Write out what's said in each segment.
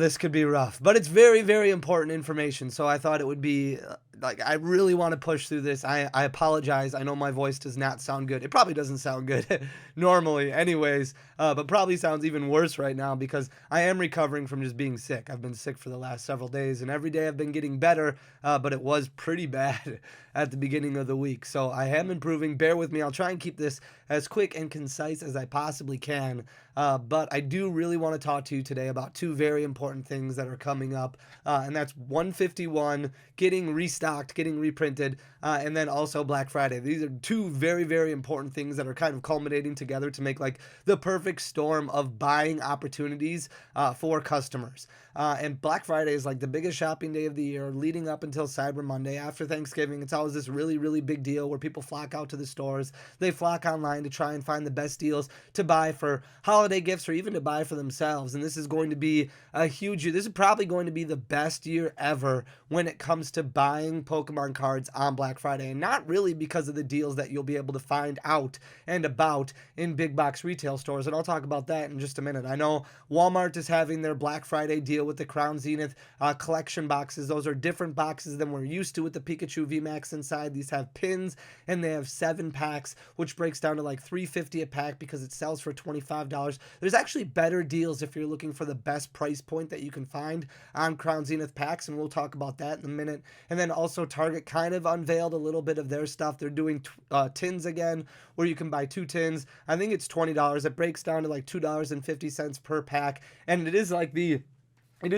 this could be rough, but it's very, very important information. So I thought it would be like, I really want to push through this. I apologize. I know my voice does not sound good. It probably doesn't sound good normally, anyways, but probably sounds even worse right now because I am recovering from just being sick. I've been sick for the last several days, and every day I've been getting better, but it was pretty bad at the beginning of the week. So I am improving. Bear with me. I'll try and keep this as quick and concise as I possibly can. But I do really want to talk to you today about two very important things that are coming up, and that's 151 getting restocked, getting reprinted, and then also Black Friday. These are two very, very important things that are kind of culminating together to make like the perfect storm of buying opportunities for customers. And Black Friday is like the biggest shopping day of the year, leading up until Cyber Monday. After Thanksgiving, it's always this really, really big deal where people flock out to the stores. They flock online to try and find the best deals to buy for holiday gifts or even to buy for themselves. And this is going to be a huge year. This is probably going to be the best year ever when it comes to buying Pokemon cards on Black Friday. And not really because of the deals that you'll be able to find out and about in big box retail stores. And I'll talk about that in just a minute. I know Walmart is having their Black Friday deal with the Crown Zenith collection boxes. Those are different boxes than we're used to with the Pikachu VMAX inside. These have pins and they have 7 packs, which breaks down to like $3.50 a pack because it sells for $25. There's actually better deals if you're looking for the best price point that you can find on Crown Zenith packs, and we'll talk about that in a minute. And then also Target kind of unveiled a little bit of their stuff. They're doing tins again, where you can buy 2 tins. I think it's $20. It breaks down to like $2.50 per pack, and it is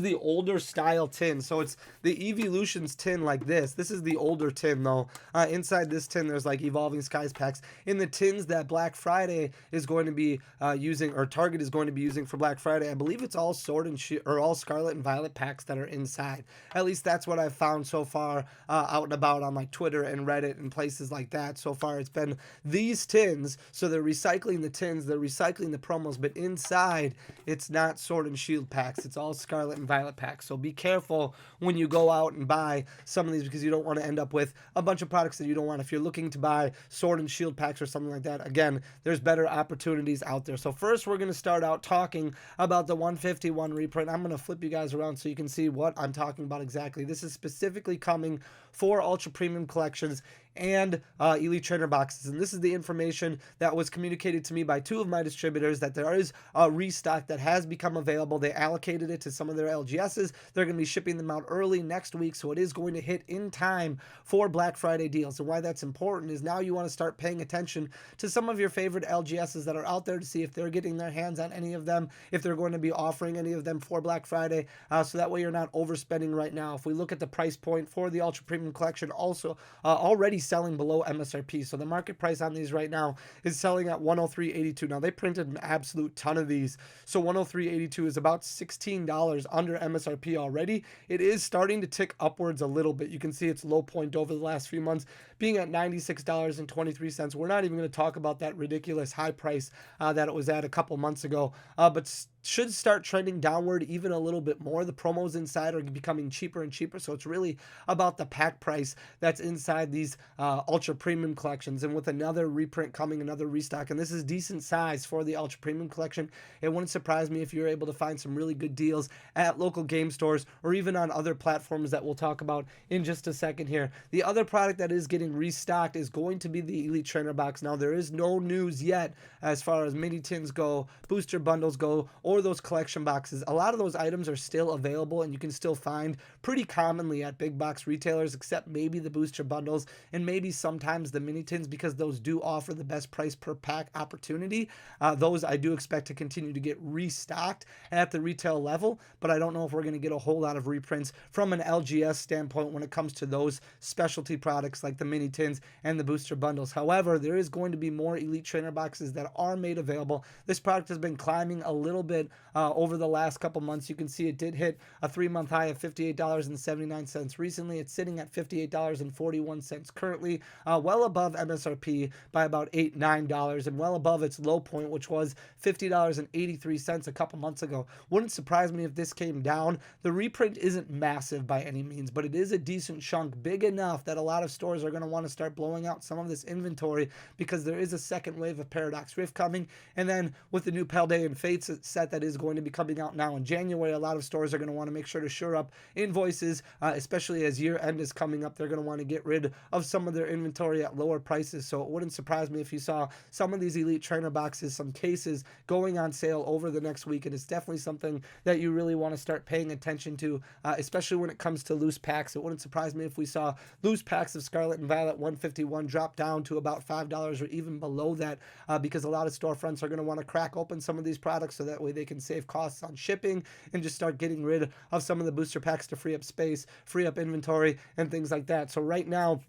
the older style tin. So it's the Evolutions tin like this. This is the older tin though. Inside this tin, there's like Evolving Skies packs. In the tins that Black Friday is going to be using, or Target is going to be using for Black Friday, I believe it's all Sword and Shield, or all Scarlet and Violet packs that are inside. At least that's what I've found so far out and about on like Twitter and Reddit and places like that. So far, it's been these tins. So they're recycling the tins, they're recycling the promos, but inside it's not Sword and Shield packs. It's all Scarlet and Violet packs. So be careful when you go out and buy some of these because you don't want to end up with a bunch of products that you don't want. If you're looking to buy Sword and Shield packs or something like that, again, there's better opportunities out there. So first, we're going to start out talking about the 151 reprint. I'm going to flip you guys around so you can see what I'm talking about exactly. This is specifically coming for Ultra Premium collections and Elite Trainer boxes. And this is the information that was communicated to me by 2 of my distributors, that there is a restock that has become available. They allocated it to some of their LGSs. They're going to be shipping them out early next week, so it is going to hit in time for Black Friday deals. And why that's important is now you want to start paying attention to some of your favorite LGSs that are out there to see if they're getting their hands on any of them, if they're going to be offering any of them for Black Friday, so that way you're not overspending right now. If we look at the price point for the Ultra Premium collection, also already selling below MSRP. So the market price on these right now is selling at $103.82. Now they printed an absolute ton of these. So $103.82 is about $16 under MSRP already. It is starting to tick upwards a little bit. You can see its low point over the last few months being at $96.23. We're not even going to talk about that ridiculous high price that it was at a couple months ago, but should start trending downward even a little bit more. The promos inside are becoming cheaper and cheaper, so it's really about the pack price that's inside these Ultra Premium collections. And with another reprint coming, another restock, and this is decent size for the Ultra Premium collection, it wouldn't surprise me if you're able to find some really good deals at local game stores or even on other platforms that we'll talk about in just a second here. The other product that is getting restocked is going to be the Elite Trainer box. Now, there is no news yet as far as mini tins go, booster bundles go, or those collection boxes. A lot of those items are still available and you can still find pretty commonly at big box retailers, except maybe the booster bundles and maybe sometimes the mini tins, because those do offer the best price per pack opportunity. Those I do expect to continue to get restocked at the retail level, but I don't know if we're going to get a whole lot of reprints from an LGS standpoint when it comes to those specialty products like the mini tins and the booster bundles. However, there is going to be more Elite Trainer boxes that are made available. This product has been climbing a little bit over the last couple months. You can see it did hit a 3-month high of $58.79 recently. It's sitting at $58.41 currently, well above MSRP by about $9 and well above its low point, which was $50.83 a couple months ago. Wouldn't surprise me if this came down. The reprint isn't massive by any means, but it is a decent chunk, big enough that a lot of stores are going to want to start blowing out some of this inventory because there is a second wave of Paradox Rift coming. And then with the new Paldea Fates set that is going to be coming out now in January. A lot of stores are going to want to make sure to shore up invoices, especially as year end is coming up. They're going to want to get rid of some of their inventory at lower prices. So it wouldn't surprise me if you saw some of these Elite Trainer boxes, some cases going on sale over the next week. And it's definitely something that you really want to start paying attention to, especially when it comes to loose packs. It wouldn't surprise me if we saw loose packs of Scarlet and Violet 151 drop down to about $5 or even below that, because a lot of storefronts are going to want to crack open some of these products so that way they can save costs on shipping and just start getting rid of some of the booster packs to free up space, free up inventory, and things like that. So right now,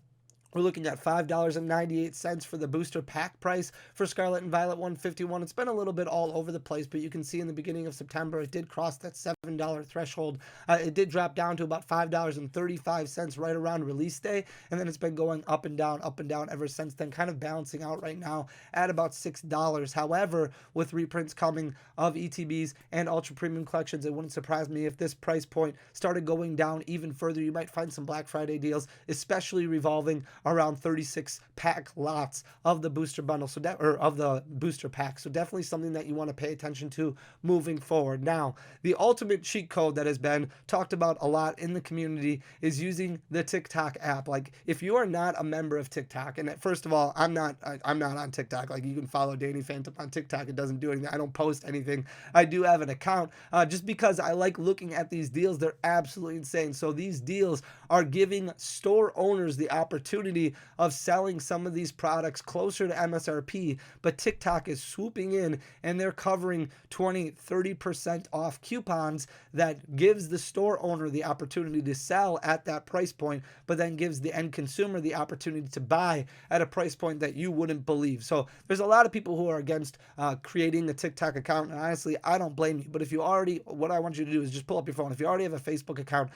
we're looking at $5.98 for the booster pack price for Scarlet and Violet 151. It's been a little bit all over the place, but you can see in the beginning of September, it did cross that $7 threshold. It did drop down to about $5.35 right around release day, and then it's been going up and down ever since then, kind of balancing out right now at about $6. However, with reprints coming of ETBs and Ultra Premium collections, it wouldn't surprise me if this price point started going down even further. You might find some Black Friday deals, especially revolving around 36 pack lots of the booster bundle, or of the booster pack. So definitely something that you want to pay attention to moving forward. Now, the ultimate cheat code that has been talked about a lot in the community is using the TikTok app. Like, if you are not a member of TikTok, and first of all, I'm not on TikTok. Like, you can follow Danny Phantump on TikTok. It doesn't do anything. I don't post anything. I do have an account just because I like looking at these deals. They're absolutely insane. So these deals are giving store owners the opportunity of selling some of these products closer to MSRP, but TikTok is swooping in and they're covering 20-30% off coupons that gives the store owner the opportunity to sell at that price point, but then gives the end consumer the opportunity to buy at a price point that you wouldn't believe. So there's a lot of people who are against creating a TikTok account, and honestly, I don't blame you. But if you already, what I want you to do is just pull up your phone. If you already have a Facebook account,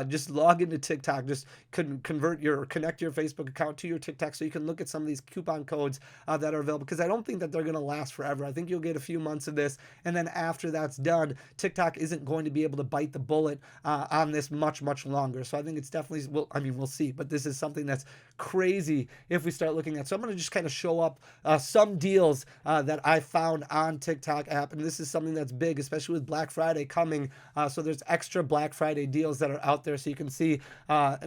just log into TikTok. Just connect your Facebook account to your TikTok so you can look at some of these coupon codes that are available, because I don't think that they're going to last forever. I think you'll get a few months of this, and then after that's done, TikTok isn't going to be able to bite the bullet on this much longer. So I think it's definitely, we'll see, but this is something that's crazy if we start looking at. So I'm going to just kind of show up some deals that I found on TikTok app, and this is something that's big, especially with Black Friday coming. So there's extra Black Friday deals that are out there, so you can see.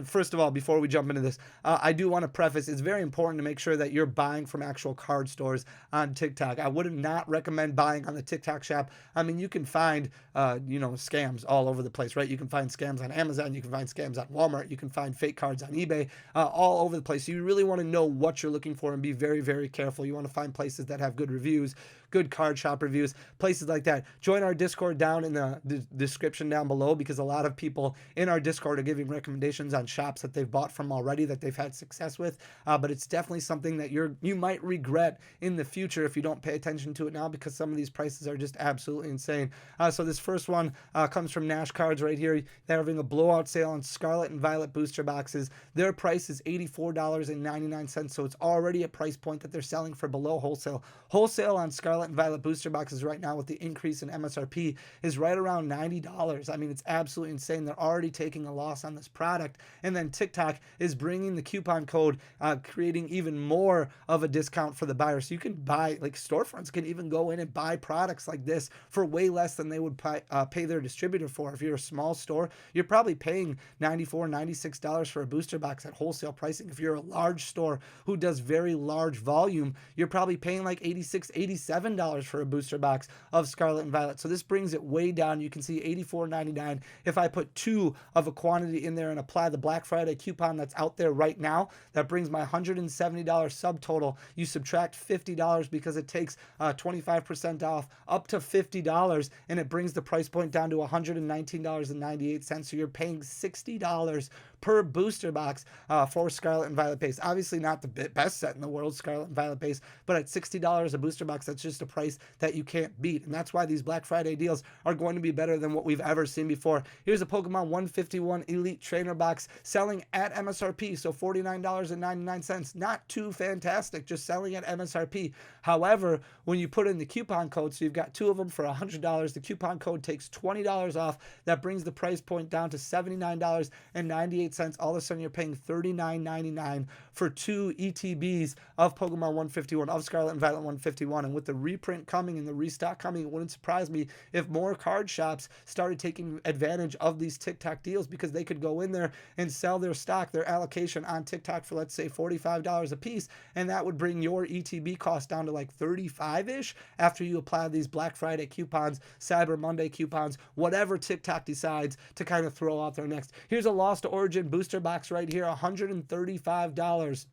First of all, before we jump into this, I do want to preface, it's very important to make sure that you're buying from actual card stores on TikTok. I would not recommend buying on the TikTok shop. I mean, you can find, scams all over the place, right? You can find scams on Amazon, you can find scams on Walmart, you can find fake cards on eBay, all over the place. So you really want to know what you're looking for and be very, very careful. You want to find places that have good reviews, good card shop reviews, places like that. Join our Discord down in the description down below, because a lot of people in our Discord are giving recommendations on shops that they've bought from already that they've had success with. But it's definitely something that you might regret in the future if you don't pay attention to it now, because some of these prices are just absolutely insane. So this first one comes from Nash Cards right here. They're having a blowout sale on Scarlet and Violet booster boxes. Their price is $84.99, so it's already a price point that they're selling for below wholesale. Wholesale on Scarlet and Violet booster boxes right now, with the increase in MSRP, is right around $90. I mean, it's absolutely insane. They're already taking a loss on this product, and then TikTok is bringing the coupon code, creating even more of a discount for the buyer. So you can buy, like, storefronts can even go in and buy products like this for way less than they would pay their distributor for. If you're a small store, you're probably paying $94, $96 for a booster box at wholesale pricing. If you're a large store who does very large volume, you're probably paying like $86, $87 for a booster box of Scarlet and Violet. So this brings it way down. You can see $84.99. If I put 2 of a quantity in there and apply the Black Friday coupon that's out there right now, that brings my $170 subtotal. You subtract $50 because it takes 25% off, up to $50, and it brings the price point down to $119.98. So you're paying $60 per booster box for Scarlet and Violet base. Obviously not the best set in the world, Scarlet and Violet base, but at $60 a booster box, that's just a price that you can't beat. And that's why these Black Friday deals are going to be better than what we've ever seen before. Here's a Pokemon 151 Elite Trainer box selling at MSRP, so $49.99. Not too fantastic, just selling at MSRP. However, when you put in the coupon code, so you've got 2 of them for $100, the coupon code takes $20 off. That brings the price point down to $79.98. All of a sudden, you're paying $39.99 for 2 ETBs of Pokemon 151, of Scarlet and Violet 151. And with the reprint coming and the restock coming, it wouldn't surprise me if more card shops started taking advantage of these TikTok deals, because they could go in there and sell their stock, their allocation on TikTok for, let's say, $45 a piece, and that would bring your ETB cost down to like 35-ish after you apply these Black Friday coupons, Cyber Monday coupons, whatever TikTok decides to kind of throw out there next. Here's a Lost Origin booster box right here, $135.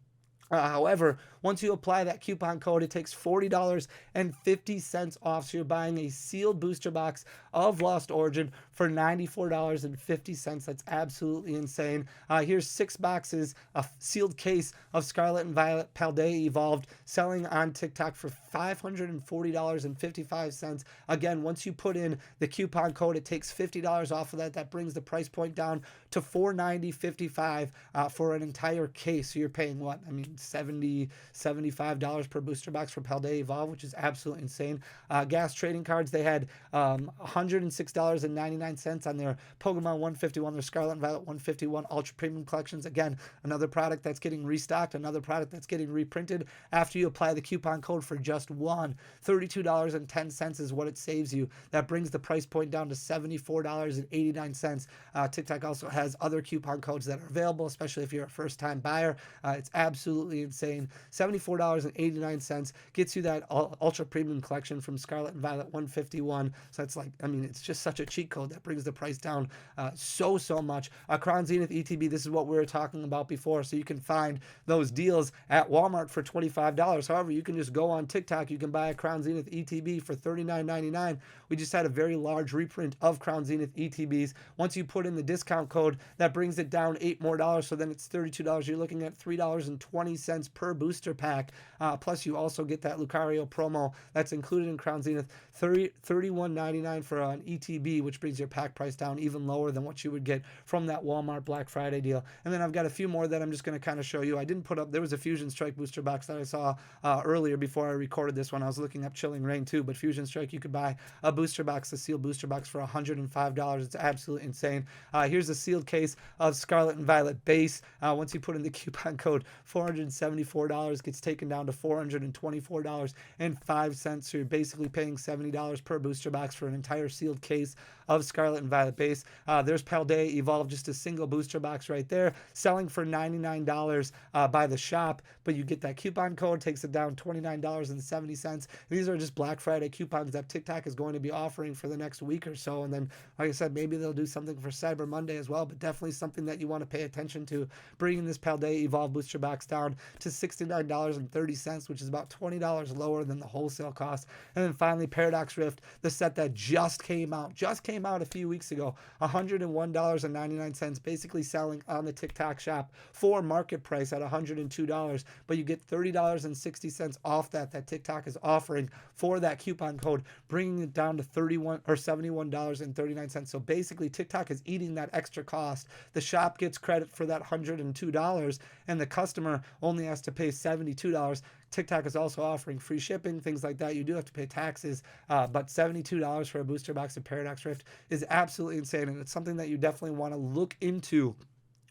However, once you apply that coupon code, it takes $40.50 off. So you're buying a sealed booster box of Lost Origin for $94.50. That's absolutely insane. Here's 6 boxes, a sealed case of Scarlet and Violet Paldea Evolved, selling on TikTok for $540.55. Again, once you put in the coupon code, it takes $50 off of that. That brings the price point down to $490.55 for an entire case. So you're paying what? I mean, $75 per booster box for Paldea Evolve, which is absolutely insane. Gas trading cards, they had $106.99 on their Pokemon 151, their Scarlet and Violet 151 Ultra Premium collections. Again, another product that's getting restocked, another product that's getting reprinted after you apply the coupon code for just one. $32.10 is what it saves you. That brings the price point down to $74.89. TikTok also has other coupon codes that are available, especially if you're a first-time buyer. It's absolutely insane. $74.89 gets you that Ultra Premium collection from Scarlet and Violet 151. So it's like, I mean, it's just such a cheat code that brings the price down so much. Crown Zenith ETB, this is what we were talking about before. So you can find those deals at Walmart for $25. However, you can just go on TikTok. You can buy a Crown Zenith ETB for $39.99. We just had a very large reprint of Crown Zenith ETBs. Once you put in the discount code, that brings it down $8 more. So then it's $32. You're looking at $3.20 per booster pack. Plus, you also get that Lucario promo that's included in Crown Zenith, $31.99 for an ETB, which brings your pack price down even lower than what you would get from that Walmart Black Friday deal. And then I've got a few more that I'm just going to kind of show you. I didn't put up, there was a Fusion Strike booster box that I saw earlier before I recorded this one. I was looking up Chilling Reign too, but Fusion Strike, you could buy a booster box, a sealed booster box for $105. It's absolutely insane. Here's a sealed case of Scarlet and Violet base. Once you put in the coupon code, $474 gets taken down to $424.05. So you're basically paying $70 per booster box for an entire sealed case of Scarlet and Violet base. There's Paldea Evolve, just a single booster box right there, selling for $99 by the shop, but you get that coupon code, takes it down $29.70. These are just Black Friday coupons that TikTok is going to be offering for the next week or so. And then, like I said, maybe they'll do something for Cyber Monday as well, but definitely something that you want to pay attention to, bringing this Paldea Evolve booster box down to $69.30, which is about $20 lower than the wholesale cost. And then finally, Paradox Rift, the set that just came out a few weeks ago, $101.99, basically selling on the TikTok shop for market price at $102, but you get $30.60 off that TikTok is offering for that coupon code, bringing it down to $71.39. So basically, TikTok is eating that extra cost. The shop gets credit for that $102, and the customer only has to pay $72. TikTok is also offering free shipping, things like that. You do have to pay taxes, but $72 for a booster box of Paradox Rift is absolutely insane, and it's something that you definitely want to look into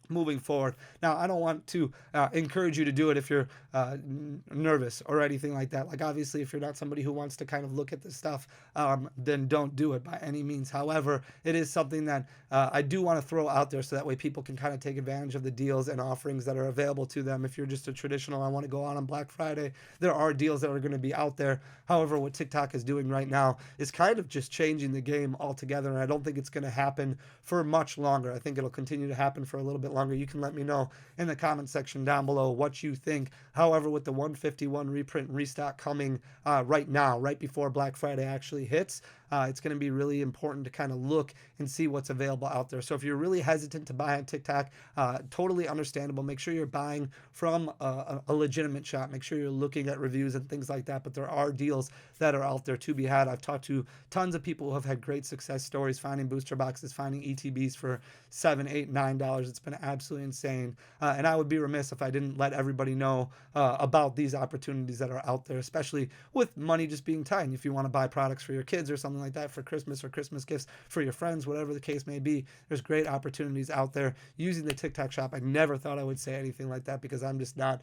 moving forward. Now, I don't want to encourage you to do it if you're nervous or anything like that. Like, obviously, if you're not somebody who wants to kind of look at this stuff, then don't do it by any means. However, it is something that I do want to throw out there so that way people can kind of take advantage of the deals and offerings that are available to them. If you're just a traditional, I want to go on Black Friday, there are deals that are going to be out there. However, what TikTok is doing right now is kind of just changing the game altogether, and I don't think it's going to happen for much longer. I think it'll continue to happen for a little bit longer. You can let me know in the comment section down below what you think. However, with the 151 reprint and restock coming right now, right before Black Friday actually hits, it's going to be really important to kind of look and see what's available out there. So if you're really hesitant to buy on TikTok, totally understandable. Make sure you're buying from a legitimate shop. Make sure you're looking at reviews and things like that. But there are deals that are out there to be had. I've talked to tons of people who have had great success stories finding booster boxes, finding ETBs for $7, $8, $9. It's been absolutely insane. And I would be remiss if I didn't let everybody know about these opportunities that are out there, especially with money just being tight. And if you want to buy products for your kids or something like that for Christmas, or Christmas gifts for your friends, whatever the case may be, there's great opportunities out there using the TikTok shop. I never thought I would say anything like that because I'm just not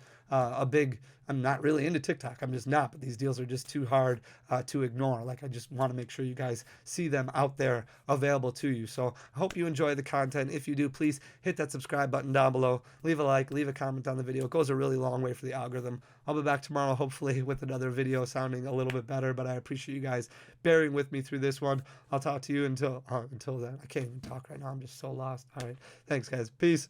I'm not really into TikTok. I'm just not. But these deals are just too hard to ignore. Like, I just want to make sure you guys see them out there available to you. So I hope you enjoy the content. If you do, please hit that subscribe button down below. Leave a like, leave a comment on the video. It goes a really long way for the algorithm. I'll be back tomorrow, hopefully, with another video sounding a little bit better. But I appreciate you guys bearing with me through this one. I'll talk to you until then. I can't even talk right now. I'm just so lost. All right. Thanks, guys. Peace.